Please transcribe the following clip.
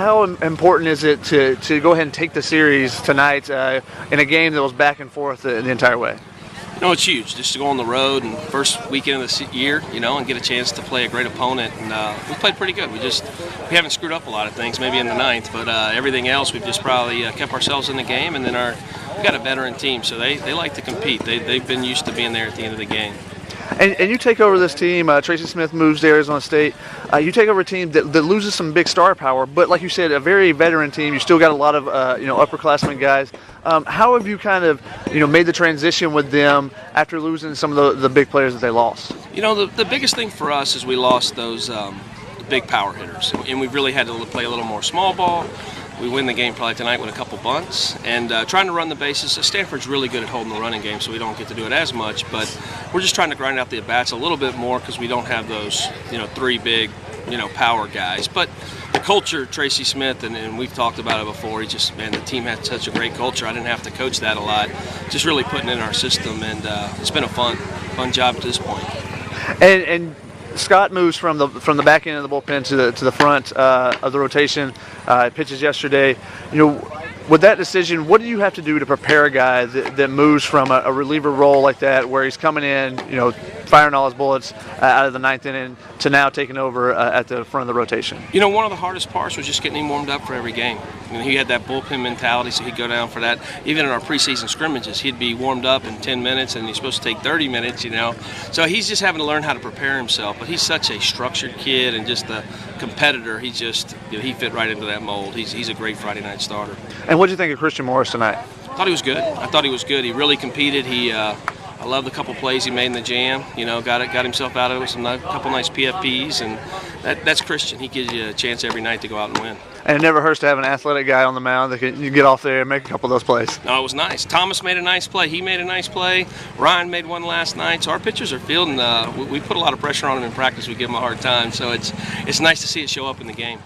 How important is it to go ahead and take the series tonight in a game that was back and forth the entire way? No, it's huge just to go on the road and first weekend of the year, and get a chance to play a great opponent. And we played pretty good. We haven't screwed up a lot of things, maybe in the ninth, but everything else we've just probably kept ourselves in the game. And then we got a veteran team, so they like to compete. They've been used to being there at the end of the game. And you take over this team. Tracy Smith moves to Arizona State. You take over a team that loses some big star power, but like you said, a very veteran team. You still got a lot of upperclassmen guys. How have you kind of made the transition with them after losing some of the big players that they lost? The biggest thing for us is we lost those big power hitters, and we've really had to play a little more small ball. We win the game probably tonight with a couple bunts and trying to run the bases. Stanford's really good at holding the running game, so we don't get to do it as much, but we're just trying to grind out the at-bats a little bit more because we don't have those, three big, power guys. But the culture, Tracy Smith, and we've talked about it before, the team had such a great culture. I didn't have to coach that a lot, just really putting it in our system, and it's been a fun job to this point. And Scott moves from the back end of the bullpen to the front of the rotation. Pitches yesterday. With that decision, what do you have to do to prepare a guy that moves from a reliever role like that, where he's coming in, firing all his bullets out of the ninth inning, to now taking over at the front of the rotation? One of the hardest parts was just getting him warmed up for every game. He had that bullpen mentality, so he'd go down for that. Even in our preseason scrimmages, he'd be warmed up in 10 minutes, and he's supposed to take 30 minutes, So he's just having to learn how to prepare himself. But he's such a structured kid and just a competitor. He just, he fit right into that mold. He's a great Friday night starter. And what did you think of Christian Morris tonight? I thought he was good. He really competed. I love the couple plays he made in the jam. Got himself out of it with a couple nice PFPs, and that's Christian. He gives you a chance every night to go out and win. And it never hurts to have an athletic guy on the mound that can get off there and make a couple of those plays. No, it was nice. Thomas made a nice play. He made a nice play. Ryan made one last night. So our pitchers are fielding. We put a lot of pressure on them in practice. We give them a hard time. So it's nice to see it show up in the game.